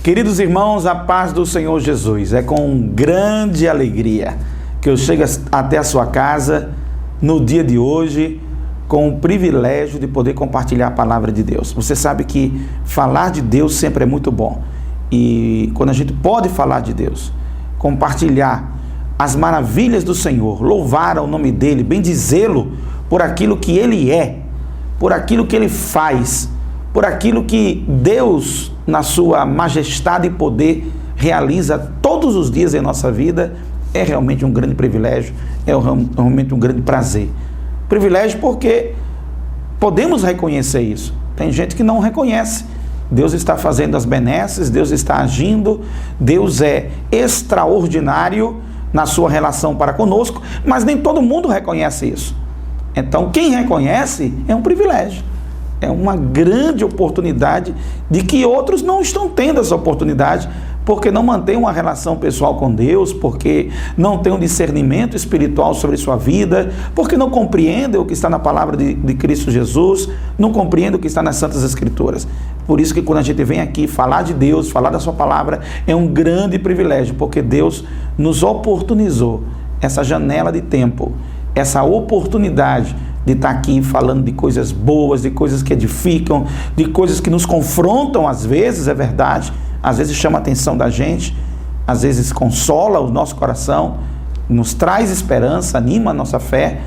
Queridos irmãos, a paz do Senhor Jesus. É com grande alegria que eu chego até a sua casa no dia de hoje com o privilégio de poder compartilhar a palavra de Deus. Você sabe que falar de Deus sempre é muito bom. E quando a gente pode falar de Deus, compartilhar as maravilhas do Senhor, louvar o nome dEle, bendizê-lo por aquilo que Ele é, por aquilo que Ele faz, por aquilo que Deus, na sua majestade e poder, realiza todos os dias em nossa vida, é realmente um grande privilégio, é realmente um grande prazer. Privilégio porque podemos reconhecer isso. Tem gente que não reconhece. Deus está fazendo as benesses, Deus está agindo, Deus é extraordinário na sua relação para conosco, mas nem todo mundo reconhece isso. Então, quem reconhece é um privilégio. É uma grande oportunidade de que outros não estão tendo essa oportunidade, porque não mantêm uma relação pessoal com Deus, porque não têm um discernimento espiritual sobre sua vida, porque não compreendem o que está na palavra de Cristo Jesus, não compreendem o que está nas Santas Escrituras. Por isso que quando a gente vem aqui falar de Deus, falar da sua palavra, é um grande privilégio, porque Deus nos oportunizou essa janela de tempo, essa oportunidade de estar aqui falando de coisas boas, de coisas que edificam, de coisas que nos confrontam às vezes, é verdade, às vezes chama a atenção da gente, às vezes consola o nosso coração, nos traz esperança, anima a nossa fé,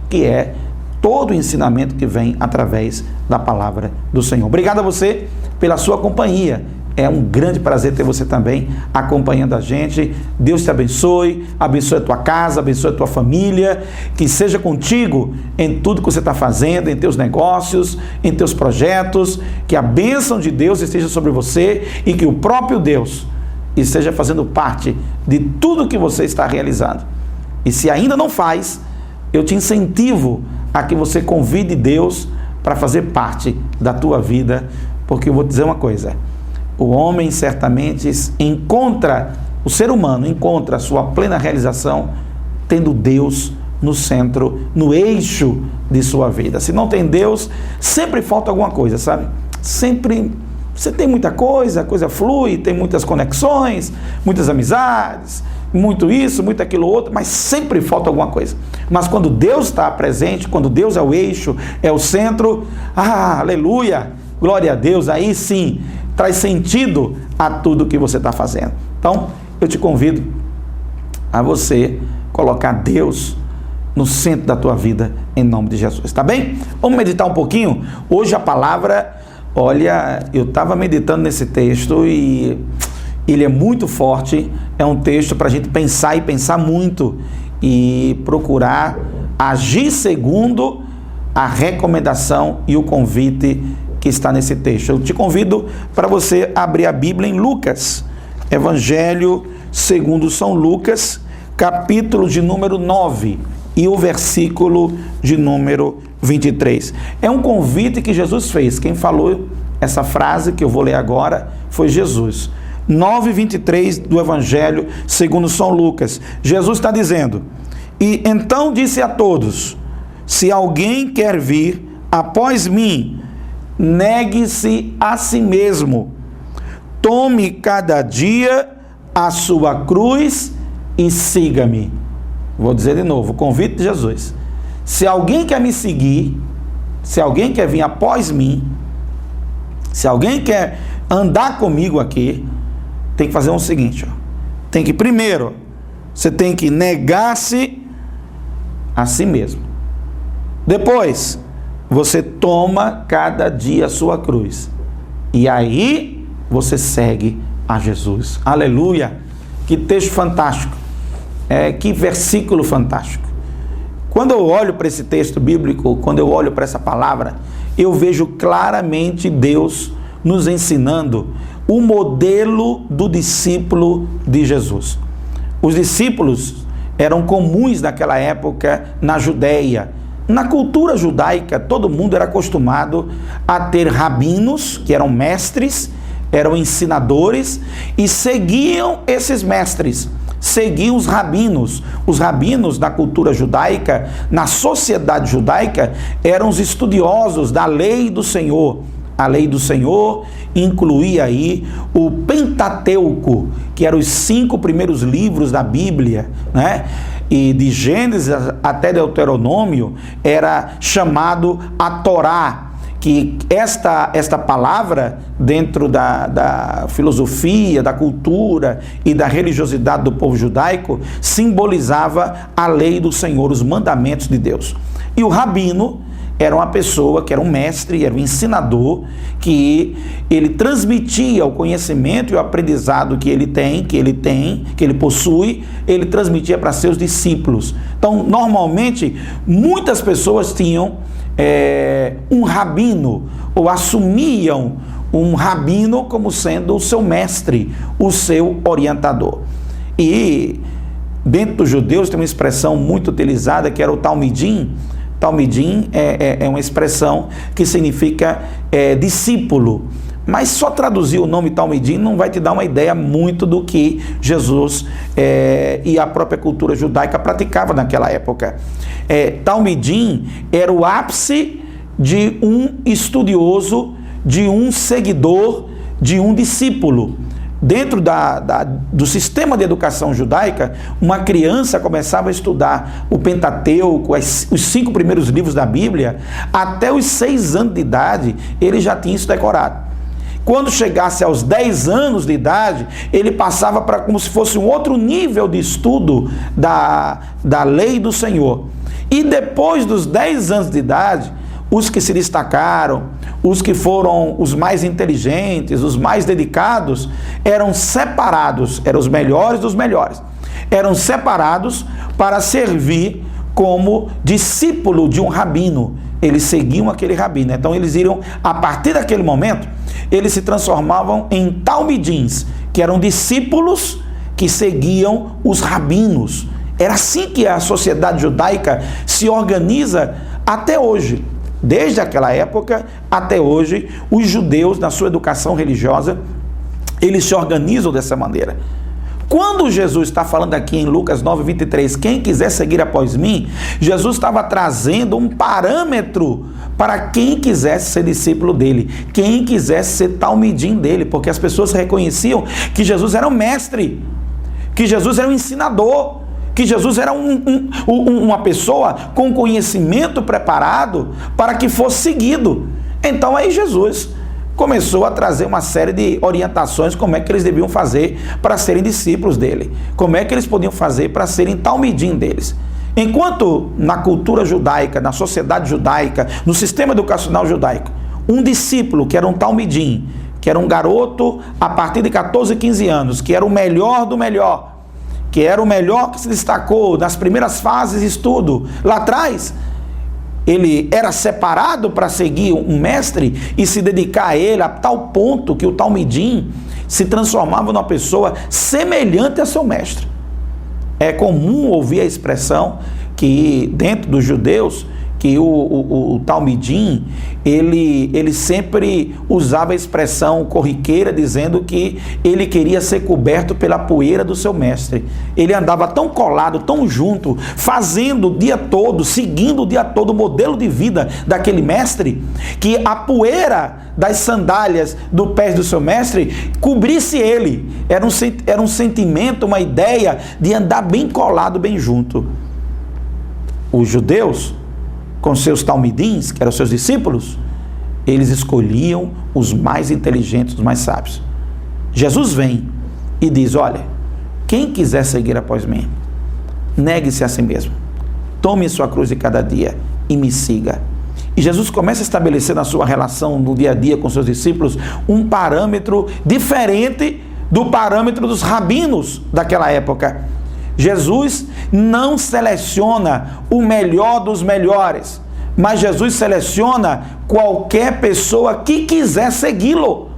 que é todo o ensinamento que vem através da palavra do Senhor. Obrigado a você pela sua companhia. É um grande prazer ter você também acompanhando a gente. Deus te abençoe, abençoe a tua casa, abençoe a tua família, que seja contigo em tudo que você está fazendo, em teus negócios, em teus projetos, que a bênção de Deus esteja sobre você e que o próprio Deus esteja fazendo parte de tudo que você está realizando. E se ainda não faz, eu te incentivo a que você convide Deus para fazer parte da tua vida, porque eu vou te dizer uma coisa: o homem certamente encontra, o ser humano encontra a sua plena realização tendo Deus no centro, no eixo de sua vida. Se não tem Deus, sempre falta alguma coisa, sabe? Sempre, você tem muita coisa, a coisa flui, tem muitas conexões, muitas amizades, muito isso, muito aquilo outro, mas sempre falta alguma coisa. Mas quando Deus está presente, quando Deus é o eixo, é o centro, aleluia, glória a Deus, aí sim, traz sentido a tudo que você está fazendo. Então, eu te convido a você colocar Deus no centro da tua vida, em nome de Jesus, tá bem? Vamos meditar um pouquinho? Hoje a palavra, olha, eu estava meditando nesse texto e ele é muito forte, é um texto para a gente pensar e pensar muito e procurar agir segundo a recomendação e o convite que está nesse texto. Eu te convido para você abrir a Bíblia em Lucas, Evangelho segundo São Lucas, capítulo de número 9 e o versículo de número 23. É um convite que Jesus fez. Quem falou essa frase que eu vou ler agora foi Jesus. 9:23 do Evangelho segundo São Lucas. Jesus está dizendo: e então disse a todos: se alguém quer vir após mim, negue-se a si mesmo, tome cada dia a sua cruz e siga-me. Vou dizer de novo, o convite de Jesus. Se alguém quer me seguir, se alguém quer vir após mim, se alguém quer andar comigo aqui, tem que fazer o seguinte, tem que primeiro, você tem que negar-se a si mesmo. Depois, você toma cada dia a sua cruz. E aí, você segue a Jesus. Aleluia! Que texto fantástico. Que versículo fantástico. Quando eu olho para esse texto bíblico, quando eu olho para essa palavra, eu vejo claramente Deus nos ensinando o modelo do discípulo de Jesus. Os discípulos eram comuns naquela época na Judéia. Na cultura judaica, todo mundo era acostumado a ter rabinos, que eram mestres, eram ensinadores, e seguiam esses mestres, seguiam os rabinos. Os rabinos da cultura judaica, na sociedade judaica, eram os estudiosos da lei do Senhor, A lei do Senhor incluía aí o Pentateuco, que eram os 5 primeiros livros da Bíblia, né? E de Gênesis até Deuteronômio era chamado a Torá, que esta palavra, dentro da filosofia, da cultura e da religiosidade do povo judaico, simbolizava a lei do Senhor, os mandamentos de Deus. E o rabino era uma pessoa que era um mestre, era um ensinador, que ele transmitia o conhecimento e o aprendizado que ele possui, ele transmitia para seus discípulos. Então, normalmente, muitas pessoas tinham um rabino, ou assumiam um rabino como sendo o seu mestre, o seu orientador. E dentro dos judeus tem uma expressão muito utilizada que era o Talmidim. Talmidim é uma expressão que significa discípulo, mas só traduzir o nome Talmidim não vai te dar uma ideia muito do que Jesus e a própria cultura judaica praticava naquela época. Talmidim era o ápice de um estudioso, de um seguidor, de um discípulo. Dentro do sistema de educação judaica, uma criança começava a estudar o Pentateuco, os 5 primeiros livros da Bíblia, até os 6 anos de idade, ele já tinha isso decorado. Quando chegasse aos 10 anos de idade, ele passava para como se fosse um outro nível de estudo da lei do Senhor. E depois dos 10 anos de idade, os que se destacaram, os que foram os mais inteligentes, os mais dedicados, eram separados, eram os melhores dos melhores. Eram separados para servir como discípulo de um rabino. Eles seguiam aquele rabino. Então eles iriam, a partir daquele momento, eles se transformavam em talmidins, que eram discípulos que seguiam os rabinos. Era assim que a sociedade judaica se organiza até hoje. Desde aquela época até hoje, os judeus, na sua educação religiosa, eles se organizam dessa maneira. Quando Jesus está falando aqui em Lucas 9:23, quem quiser seguir após mim, Jesus estava trazendo um parâmetro para quem quisesse ser discípulo dele, quem quisesse ser talmidim dele, porque as pessoas reconheciam que Jesus era um mestre, que Jesus era um ensinador, que Jesus era uma pessoa com conhecimento preparado para que fosse seguido. Então aí Jesus começou a trazer uma série de orientações, como é que eles deviam fazer para serem discípulos dele, como é que eles podiam fazer para serem talmidim deles. Enquanto na cultura judaica, na sociedade judaica, no sistema educacional judaico, um discípulo que era um talmidim, que era um garoto a partir de 14, 15 anos, que era o melhor do melhor, que era o melhor que se destacou nas primeiras fases de estudo lá atrás, ele era separado para seguir um mestre e se dedicar a ele a tal ponto que o talmidim se transformava numa pessoa semelhante a seu mestre. É comum ouvir a expressão que dentro dos judeus, que o talmidim, ele sempre usava a expressão corriqueira, dizendo que ele queria ser coberto pela poeira do seu mestre. Ele andava tão colado, tão junto, fazendo o dia todo, seguindo o dia todo o modelo de vida daquele mestre, que a poeira das sandálias do pés do seu mestre cobrisse ele. Era um sentimento, uma ideia de andar bem colado, bem junto. Os judeus, com seus talmidins, que eram seus discípulos, eles escolhiam os mais inteligentes, os mais sábios. Jesus vem e diz: olha, quem quiser seguir após mim, negue-se a si mesmo, tome sua cruz de cada dia e me siga. E Jesus começa a estabelecer na sua relação no dia a dia com seus discípulos um parâmetro diferente do parâmetro dos rabinos daquela época. Jesus não seleciona o melhor dos melhores, mas Jesus seleciona qualquer pessoa que quiser segui-lo.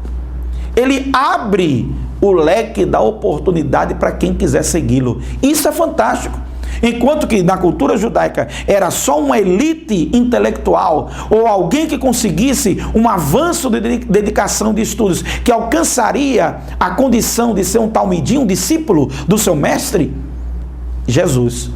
Ele abre o leque da oportunidade para quem quiser segui-lo. Isso é fantástico. Enquanto que na cultura judaica era só uma elite intelectual ou alguém que conseguisse um avanço de dedicação de estudos, que alcançaria a condição de ser um talmidim, um discípulo do seu mestre, Jesus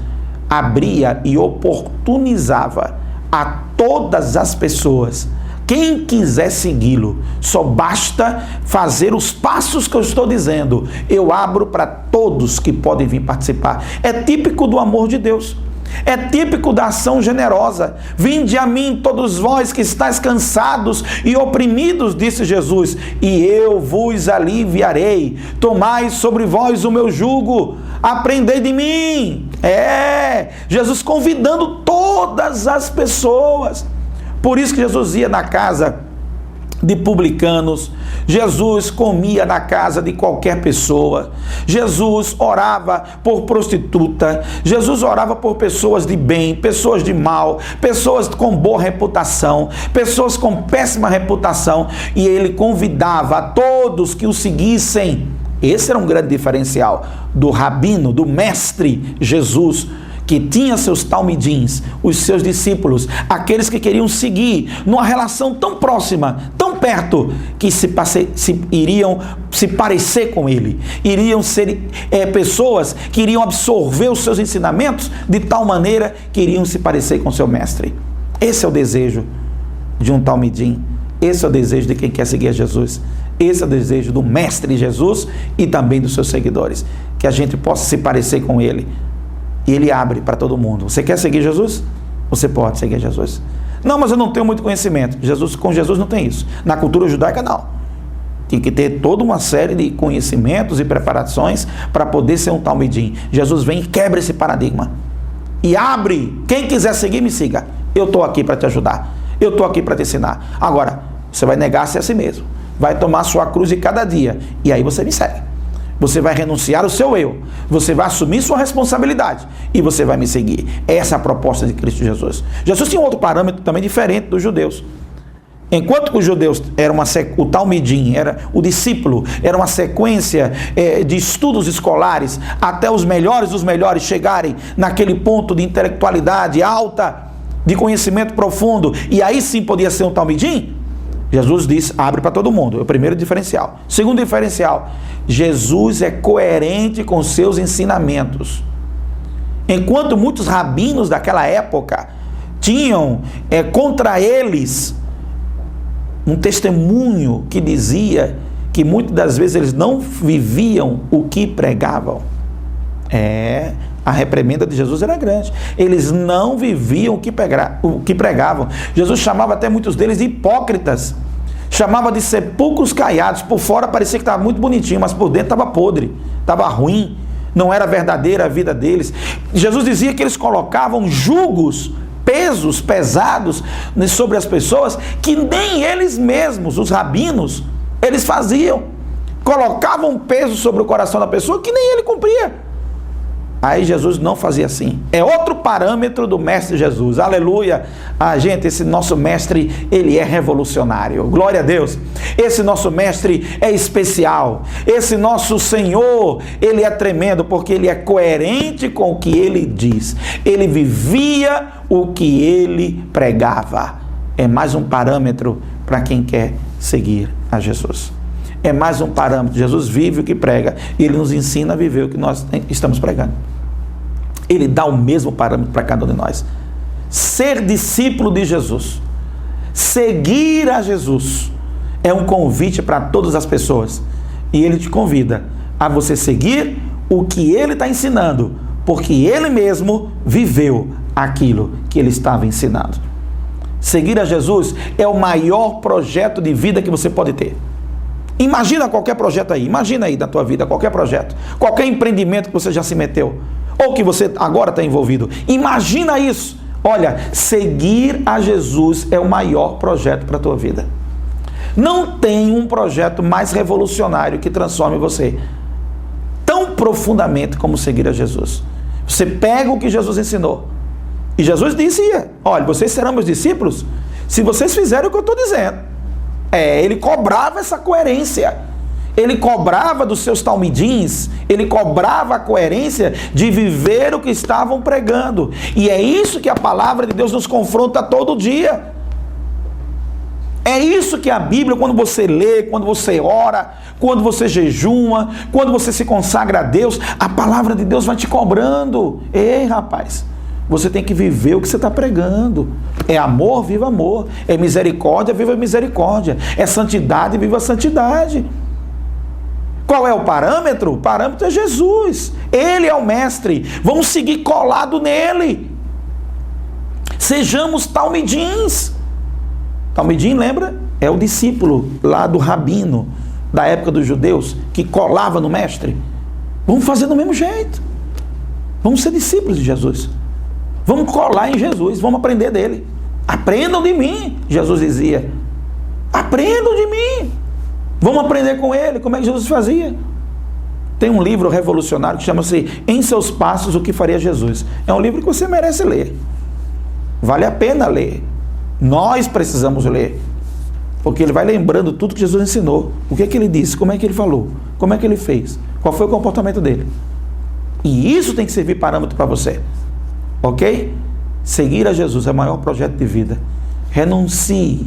abria e oportunizava a todas as pessoas Quem quiser segui-lo, só basta fazer os passos que eu estou dizendo. Eu abro para todos que podem vir participar. É típico do amor de Deus. É típico da ação generosa. Vinde a mim, todos vós que estáis cansados e oprimidos, disse Jesus, e eu vos aliviarei. Tomai sobre vós o meu jugo, aprendei de mim. Jesus convidando todas as pessoas. Por isso que Jesus ia na casa de publicanos, Jesus comia na casa de qualquer pessoa, Jesus orava por prostituta, Jesus orava por pessoas de bem, pessoas de mal, pessoas com boa reputação, pessoas com péssima reputação, e ele convidava a todos que o seguissem. Esse era um grande diferencial do rabino, do mestre Jesus, que tinha seus talmidins, os seus discípulos, aqueles que queriam seguir numa relação tão próxima, tão perto, que iriam se parecer com ele, iriam ser pessoas que iriam absorver os seus ensinamentos de tal maneira que iriam se parecer com seu mestre. Esse é o desejo de um talmidim, esse é o desejo de quem quer seguir a Jesus, esse é o desejo do mestre Jesus e também dos seus seguidores, que a gente possa se parecer com ele. E ele abre para todo mundo. Você quer seguir Jesus? Você pode seguir Jesus. Não, mas eu não tenho muito conhecimento. Com Jesus não tem isso. Na cultura judaica, não. Tem que ter toda uma série de conhecimentos e preparações para poder ser um talmidim. Jesus vem e quebra esse paradigma. E abre. Quem quiser seguir, me siga. Eu estou aqui para te ajudar. Eu estou aqui para te ensinar. Agora, você vai negar-se a si mesmo. Vai tomar a sua cruz de cada dia. E aí você me segue. Você vai renunciar ao seu eu, você vai assumir sua responsabilidade e você vai me seguir. Essa é a proposta de Cristo Jesus. Jesus tinha um outro parâmetro também diferente dos judeus. Enquanto que os judeus o talmidim, era o discípulo, era uma sequência de estudos escolares até os melhores dos melhores chegarem naquele ponto de intelectualidade alta, de conhecimento profundo, e aí sim podia ser um talmidim. Jesus diz, abre para todo mundo. É o primeiro diferencial. Segundo diferencial, Jesus é coerente com seus ensinamentos. Enquanto muitos rabinos daquela época tinham contra eles um testemunho que dizia que muitas das vezes eles não viviam o que pregavam. A reprimenda de Jesus era grande. Eles não viviam o que pregavam. Jesus chamava até muitos deles de hipócritas. Chamava de sepulcros caiados. Por fora parecia que estava muito bonitinho, mas por dentro estava podre, estava ruim. Não era verdadeira a vida deles. Jesus dizia que eles colocavam jugos, pesos pesados sobre as pessoas que nem eles mesmos, os rabinos, eles faziam. Colocavam um peso sobre o coração da pessoa que nem ele cumpria. Aí Jesus não fazia assim. É outro parâmetro do mestre Jesus. Aleluia. Gente, esse nosso mestre, ele é revolucionário. Glória a Deus. Esse nosso mestre é especial. Esse nosso Senhor, ele é tremendo porque ele é coerente com o que ele diz. Ele vivia o que ele pregava. É mais um parâmetro para quem quer seguir a Jesus. É mais um parâmetro. Jesus vive o que prega e ele nos ensina a viver o que nós estamos pregando. Ele dá o mesmo parâmetro para cada um de nós. Ser discípulo de Jesus, seguir a Jesus, é um convite para todas as pessoas. E ele te convida a você seguir o que ele está ensinando, porque ele mesmo viveu aquilo que ele estava ensinando. Seguir a Jesus é o maior projeto de vida que você pode ter. Imagina qualquer projeto aí, imagina aí da tua vida, qualquer projeto, qualquer empreendimento que você já se meteu, ou que você agora está envolvido. Imagina isso. Olha, seguir a Jesus é o maior projeto para a tua vida. Não tem um projeto mais revolucionário que transforme você tão profundamente como seguir a Jesus. Você pega o que Jesus ensinou. E Jesus dizia, olha, vocês serão meus discípulos se vocês fizerem o que eu estou dizendo. Ele cobrava essa coerência. Ele cobrava dos seus talmidins, ele cobrava a coerência de viver o que estavam pregando. E é isso que a palavra de Deus nos confronta todo dia. É isso que a Bíblia, quando você lê, quando você ora, quando você jejuma, quando você se consagra a Deus, a palavra de Deus vai te cobrando. Ei, rapaz, Você tem que viver o que você está pregando. É amor, viva amor. É misericórdia, viva misericórdia. É santidade, viva santidade. Qual é o parâmetro? O parâmetro é Jesus. Ele é o mestre. Vamos seguir colado nele. Sejamos talmidins. Talmidim, lembra? É o discípulo lá do rabino, da época dos judeus, que colava no mestre. Vamos fazer do mesmo jeito. Vamos ser discípulos de Jesus. Vamos colar em Jesus, vamos aprender dele. Aprendam de mim, Jesus dizia. Aprendam de mim. Vamos aprender com ele, como é que Jesus fazia. Tem um livro revolucionário que chama-se Em Seus Passos, o que faria Jesus. É um livro que você merece ler. Vale a pena ler. Nós precisamos ler. Porque ele vai lembrando tudo que Jesus ensinou. O que é que ele disse, como é que ele falou, como é que ele fez, qual foi o comportamento dele. E isso tem que servir parâmetro para você. Ok? Seguir a Jesus é o maior projeto de vida. Renuncie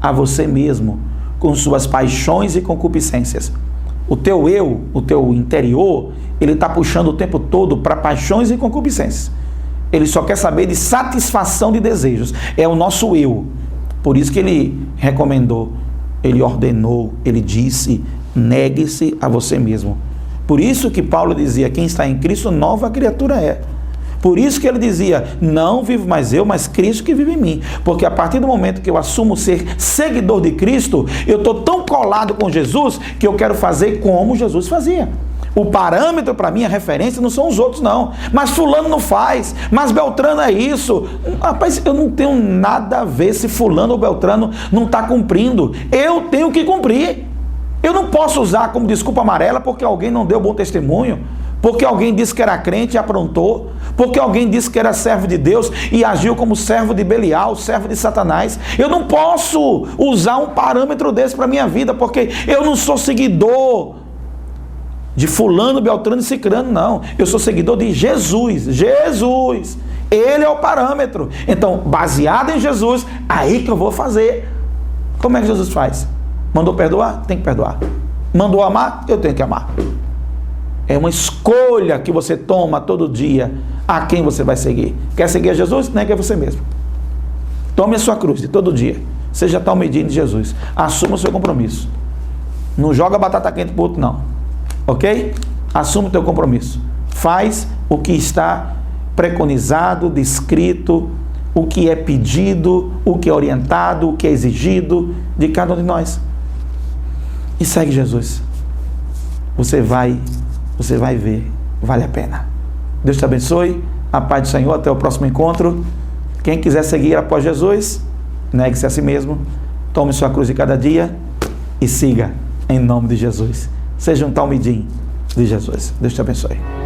a você mesmo com suas paixões e concupiscências. O teu eu, o teu interior, ele está puxando o tempo todo para paixões e concupiscências. Ele só quer saber de satisfação de desejos. É o nosso eu. Por isso que ele recomendou, ele ordenou, ele disse, negue-se a você mesmo. Por isso que Paulo dizia, quem está em Cristo, nova criatura é. Por isso que ele dizia, não vivo mais eu, mas Cristo que vive em mim. Porque a partir do momento que eu assumo ser seguidor de Cristo, eu estou tão colado com Jesus, que eu quero fazer como Jesus fazia. O parâmetro para mim, a referência, não são os outros não. Mas fulano não faz, mas Beltrano é isso. Rapaz, eu não tenho nada a ver se fulano ou Beltrano não está cumprindo. Eu tenho que cumprir. Eu não posso usar como desculpa amarela porque alguém não deu bom testemunho, porque alguém disse que era crente e aprontou, porque alguém disse que era servo de Deus e agiu como servo de Belial, servo de Satanás. Eu não posso usar um parâmetro desse para a minha vida, porque eu não sou seguidor de fulano, beltrano e cicrano, não. Eu sou seguidor de Jesus. Jesus, ele é o parâmetro. Então, baseado em Jesus, aí que eu vou fazer. Como é que Jesus faz? Mandou perdoar? Tem que perdoar. Mandou amar? Eu tenho que amar. É uma escolha que você toma todo dia a quem você vai seguir. Quer seguir a Jesus? Negue a você mesmo. Tome a sua cruz de todo dia. Seja talmidinho de Jesus. Assuma o seu compromisso. Não joga batata quente para o outro, não. Ok? Assuma o teu compromisso. Faz o que está preconizado, descrito, o que é pedido, o que é orientado, o que é exigido de cada um de nós. E segue Jesus. Você vai ver. Vale a pena. Deus te abençoe. A paz do Senhor. Até o próximo encontro. Quem quiser seguir após Jesus, negue-se a si mesmo. Tome sua cruz de cada dia e siga em nome de Jesus. Seja um talmidim de Jesus. Deus te abençoe.